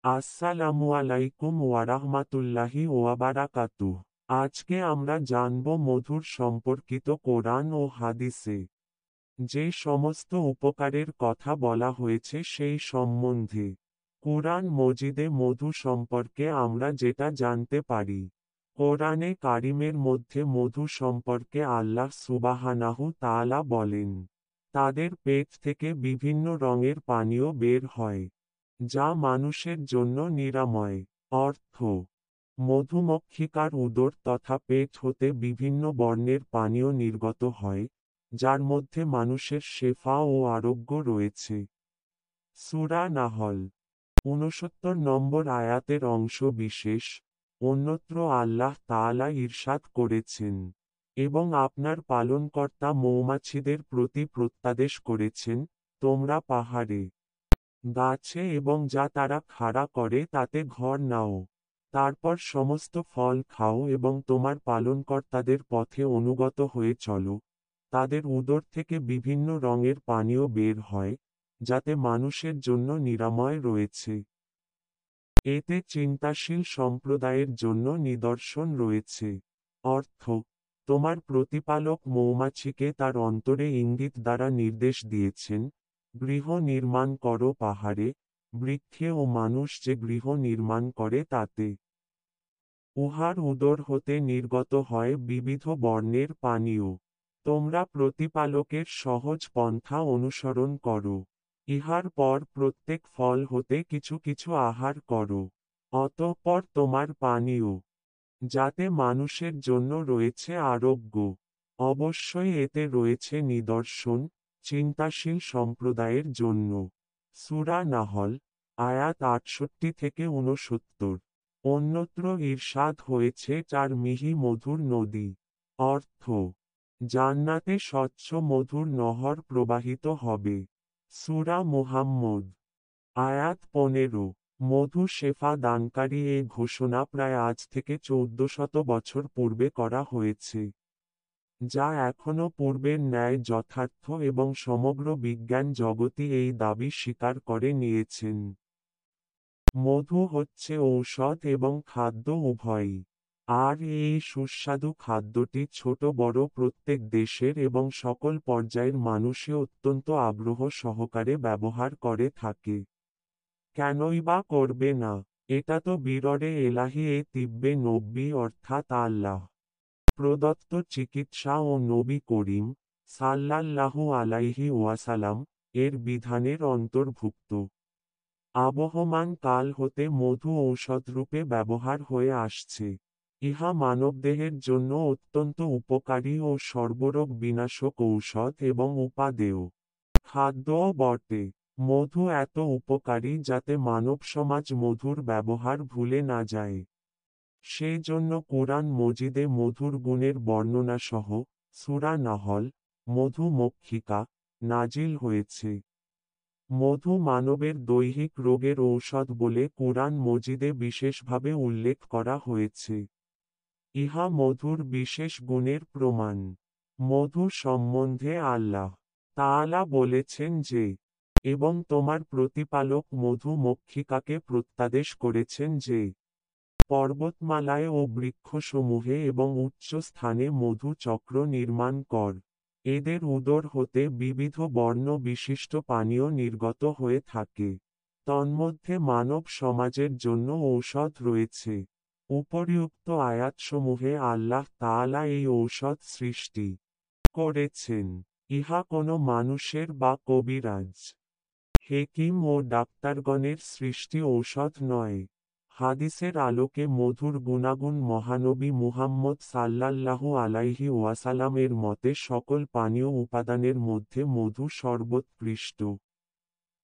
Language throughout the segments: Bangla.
আসসালামু আলাইকুম ওয়ারাহমাতুল্লাহি ওয়াবারাকাতুহ। আজকে আমরা জানব মধুর সম্পর্কিত কোরআন ও হাদিসে যে সমস্ত উপকারের কথা বলা হয়েছে সেই সম্বন্ধে। কোরআন মজিদে মধু সম্পর্কে আমরা যেটা জানতে পারি, কোরআনে কারিমের মধ্যে মধু সম্পর্কে আল্লাহ সুবহানাহু তাআলা বলেন, তাদের পেট থেকে বিভিন্ন রঙের পানীয় বের হয়, যা মানুষের জন্য নিরাময়। অর্থ: মধুমক্ষিকার উদর তথা পেট হতে বিভিন্ন বর্ণের পানীয় নির্গত হয়, যার মধ্যে মানুষের শেফা ও আরোগ্য রয়েছে। সূরা নাহল ৬৯ নম্বর আয়াতের অংশ বিশেষ। অন্যত্র আল্লাহ তাআলা ইরশাদ করেছেন, এবং আপনার পালনকর্তা মৌমাছিদের প্রতি প্রত্যাদেশ করেছেন, তোমরা পাহাড়ে, গাছে এবং যা তারা খাড়া করে তাতে ঘর নাও। তারপর সমস্ত ফল খাও এবং তোমার পালনকর্তাদের পথে অনুগত হয়ে চলো। তাদের উদর থেকে বিভিন্ন রঙের পানীয় বের হয়, যাতে মানুষের জন্য নিরাময় রয়েছে। এতে চিন্তাশীল সম্প্রদায়ের জন্য নিদর্শন রয়েছে। অর্থ: তোমার প্রতিপালক মৌমাছিকে তার অন্তরে ইঙ্গিত দ্বারা নির্দেশ দিয়েছেন, গৃহ নির্মাণ করো পাহাড়ে, বৃক্ষে ও মানুষ যে গৃহ নির্মাণ করে তাতে। উহার উদর হতে নির্গত হয় বিবিধ বর্ণের পানীয়। তোমরা প্রতিপালকের সহজ পন্থা অনুসরণ করো। ইহার পর প্রত্যেক ফল হতে কিছু কিছু আহার করো। অতঃপর তোমার পানীয়, যাতে মানুষের জন্য রয়েছে আরোগ্য। অবশ্যই এতে রয়েছে নিদর্শন, চিন্তাশীল সম্প্রদায়ের জন্য। সূরা নাহল, আয়াত ৬৮-৬৯। অন্যত্র ইরশাদ হয়েছে, চার মিহি মধুর নদী। অর্থ: জান্নাতে স্বচ্ছ মধুর নহর প্রবাহিত হবে। সূরা মুহাম্মদ, আয়াত ১৫। মধু শেফা দানকারী এ ঘোষণা প্রায় আজ থেকে ১৪০০ বছর পূর্বে করা হয়েছে, যা এখনও পূর্বের ন্যায় যথার্থ এবং সমগ্র বিজ্ঞান জগতই এই দাবি স্বীকার করে নিয়েছেন। মধু হচ্ছে ঔষধ এবং খাদ্য উভয়ই। আর এই সুস্বাদু খাদ্যটি ছোট বড় প্রত্যেক দেশের এবং সকল পর্যায়ের মানুষই অত্যন্ত আগ্রহ সহকারে ব্যবহার করে থাকে। কেনই বা করবে না? এটা তো বিররে এলাহি এ তিব্বে নব্বী অর্থাৎ আল্লাহ প্রদত্ত চিকিৎসা ও নবী করিম সাল্লাল্লাহু আলাইহি ওয়াসাল্লাম এর বিধানের অন্তর্ভুক্ত। আবহমান কাল হতে মধু ঔষধরূপে ব্যবহার হয়ে আসছে। ইহা মানবদেহের জন্য অত্যন্ত উপকারী ও সর্বরোগ বিনাশক ঔষধ এবং উপাদেয় খাদ্যও বটে। মধু এত উপকারী যাতে মানব সমাজ মধুর ব্যবহার ভুলে না যায়। সেই জন্য কুরআন মজিদে মধুর গুণের বর্ণনা সহ সূরা নাহল, মধু মক্ষিকা, নাজিল হয়েছে। মধু মানবের দৈহিক রোগের ঔষধ বলে কুরআন মজিদে বিশেষভাবে উল্লেখ করা হয়েছে। ইহা মধুর বিশেষ গুণের প্রমাণ। মধু সম্বন্ধে আল্লাহ তাআলা বলেছেন যে, এবং তোমার প্রতিপালক মধু মক্ষিকাকে প্রত্যাদেশ করেছেন যে, পর্বতমালায় ও বৃক্ষসমূহে এবং উচ্চ স্থানে মধু চক্র নির্মাণ কর। এদের উদর হতে বিবিধ বর্ণ বিশিষ্ট পানীয় নির্গত হয়ে থাকে। তন্মধ্যে মানব সমাজের জন্য ঔষধ রয়েছে। উপরিউক্ত আয়াতসমূহে আল্লাহ তাআলা এই ঔষধ সৃষ্টি করেছেন। ইহা কোনো মানুষের বা কবিরাজ, হেকিম ও ডাক্তারগণের সৃষ্টি ঔষধ নয়। হাদিসের আলোকে মধুর গুণাগুণ মহানবী মুহাম্মদ সাল্লাল্লাহু আলাইহি ওয়াসাল্লাম এর মতে সকল পানীয় উপাদানের মধ্যে মধু সর্বোৎকৃষ্ট।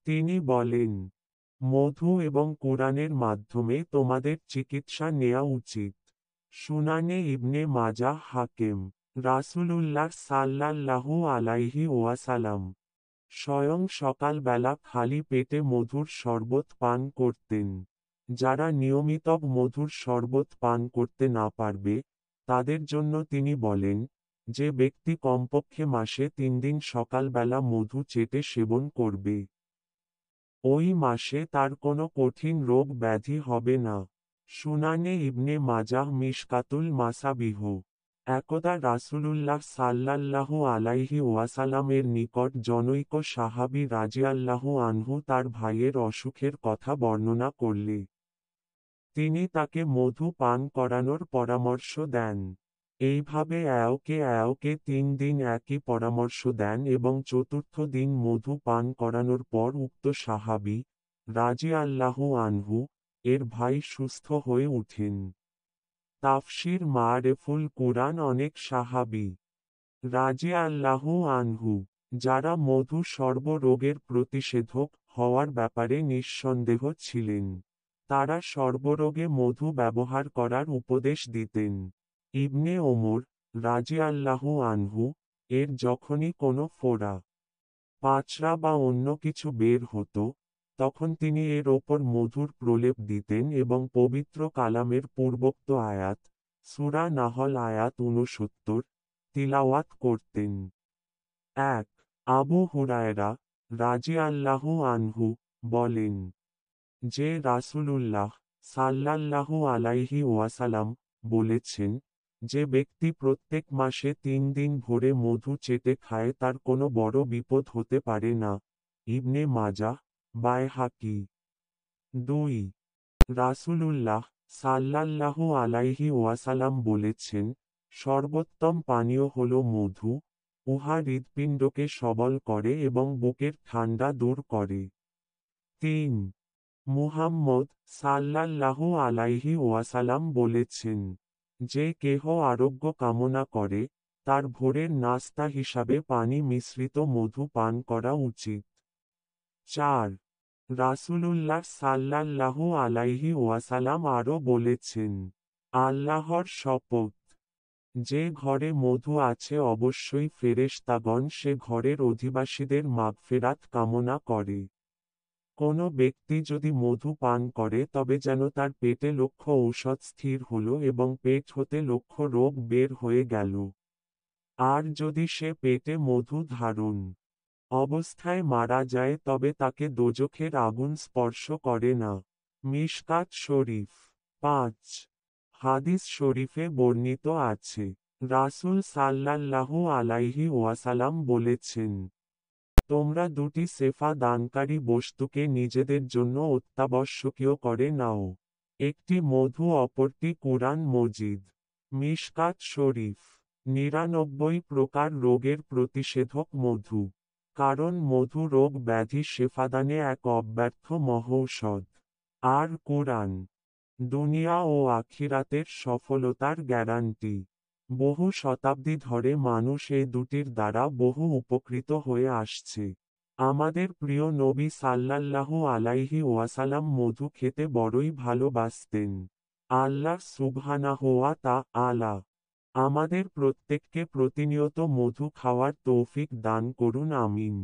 তিনি বলেন, মধু এবং কুরআনের মাধ্যমে তোমাদের চিকিৎসা নেয়া উচিত। সুনানে ইবনে মাজাহ হাকেম। রাসূলুল্লাহ সাল্লাল্লাহু আলাইহি ওয়াসাল্লাম স্বয়ং সকালবেলা খালি পেটে মধুর শরবত পান করতেন। যারা নিয়মিত মধুর শরবত পান করতে না পারবে, তাদের জন্য তিনি বলেন, যে ব্যক্তি কমপক্ষে মাসে ৩ দিন সকালবেলা মধু চেটে সেবন করবে। ওই মাসে তার কোনো কঠিন রোগ ব্যাধি হবে না। সুনানে ইবনে মাজাহ মিশকাতুল মাসাবিহ। একদা রাসূলুল্লাহ সাল্লাল্লাহু আলাইহি ওয়াসাল্লামের নিকট জনৈক সাহাবী রাযিয়াল্লাহু আনহু তার ভাইয়ের অসুখের কথা বর্ণনা করলে তিনি তাকে মধু পান করানোর পরামর্শ দেন। এইভাবে এওকে ৩ দিন একই পরামর্শ দেন এবং চতুর্থ দিন মধু পান করানোর পর উক্ত সাহাবী রাযিয়াল্লাহু আনহু এর ভাই সুস্থ হয়ে উঠেন। তাফসির মাআরিফুল কুরআন। অনেক সাহাবী রাযিয়াল্লাহু আনহু যারা মধু সর্বরোগের প্রতিষেধক হওয়ার ব্যাপারে নিঃসন্দেহ ছিলেন, তারা সর্বরোগে মধু ব্যবহার করার উপদেশ দিতেন। ইবনে ওমর রাযিয়াল্লাহু আনহু এর যখনই কোনো ফোঁড়া, পাঁচড়া বা অন্য কিছু বের হতো, তখন তিনি এর ওপর মধুর প্রলেপ দিতেন এবং পবিত্র কালামের পূর্বোক্ত আয়াত, সূরা নাহল আয়াত ৬৯, তিলাওয়াত করতেন। ১. আবু হুরায়রা রাযিয়াল্লাহু আনহু বলেন যে রাসূলুল্লাহ সাল্লাল্লাহু আলাইহি ওয়াসাল্লাম বলেছেন, যে ব্যক্তি প্রত্যেক মাসে ৩ দিন ভরে মধু চেটে খায় তার কোনো বড় বিপদ হতে পারে না। ইবনে মাজাহ, বায়হাকী। ২. রাসূলুল্লাহ সাল্লাল্লাহু আলাইহি ওয়াসাল্লাম বলেছেন, সর্বোত্তম পানীয় হল মধু, উহা হৃৎপিণ্ডকে সবল করে এবং বুকের ঠান্ডা দূর করে। ৩. মুহাম্মদ সাল্লাল্লাহু আলাইহি ওয়াসাল্লাম বলেছেন, যে কেহ আরোগ্য কামনা করে, তার ভোরের নাস্তা হিসাবে পানি মিশ্রিত মধু পান করা উচিত। ৪. রাসূলুল্লাহ সাল্লাল্লাহু আলাইহি ওয়াসাল্লাম আরও বলেছেন, আল্লাহর শপথ, যে ঘরে মধু আছে অবশ্যই ফেরেশতাগণ সে ঘরের অধিবাসীদের মাগফিরাত কামনা করে। কোনো ব্যক্তি যদি মধু পান করে তবে যেন তার পেটে লক্ষ ঔষধ স্থির হল এবং পেট হতে লক্ষ রোগ বের হয়ে গেল। আর যদি সে পেটে মধু ধারণ অবস্থায় মারা যায় তবে তাকে দোজখের আগুন স্পর্শ করে না। মিশকাত শরীফ। ৫. হাদিস শরীফে বর্ণিত আছে, রাসূল সাল্লাল্লাহু আলাইহি ওয়াসাল্লাম বলেছেন, তোমরা দুটি সেফা দানকারী বস্তুকে নিজেদের জন্য অত্যাবশ্যকীয় করে নাও। একটি মধু, অপরটি কুরআন মজিদ। মিশকাত শরীফ। ৯৯ প্রকার রোগের প্রতিষেধক মধু। কারণ মধু রোগ ব্যাধি শেফাদানে এক অব্যর্থ মহৌষধ। আর কুরআন দুনিয়া ও আখিরাতের সফলতার গ্যারান্টি। বহু শতাব্দী ধরে মানুষ এই দুটির দ্বারা বহু উপকৃত হয়ে আসছে। আমাদের প্রিয় নবী সাল্লাল্লাহু আলাইহি ওয়াসাল্লাম মধু খেতে বড়ই ভালোবাসতেন। আল্লাহ সুবহানাহু ওয়া তাআলা আমাদের প্রত্যেককে প্রতিনিয়ত মধু খাওয়ার তৌফিক দান করুন। আমিন।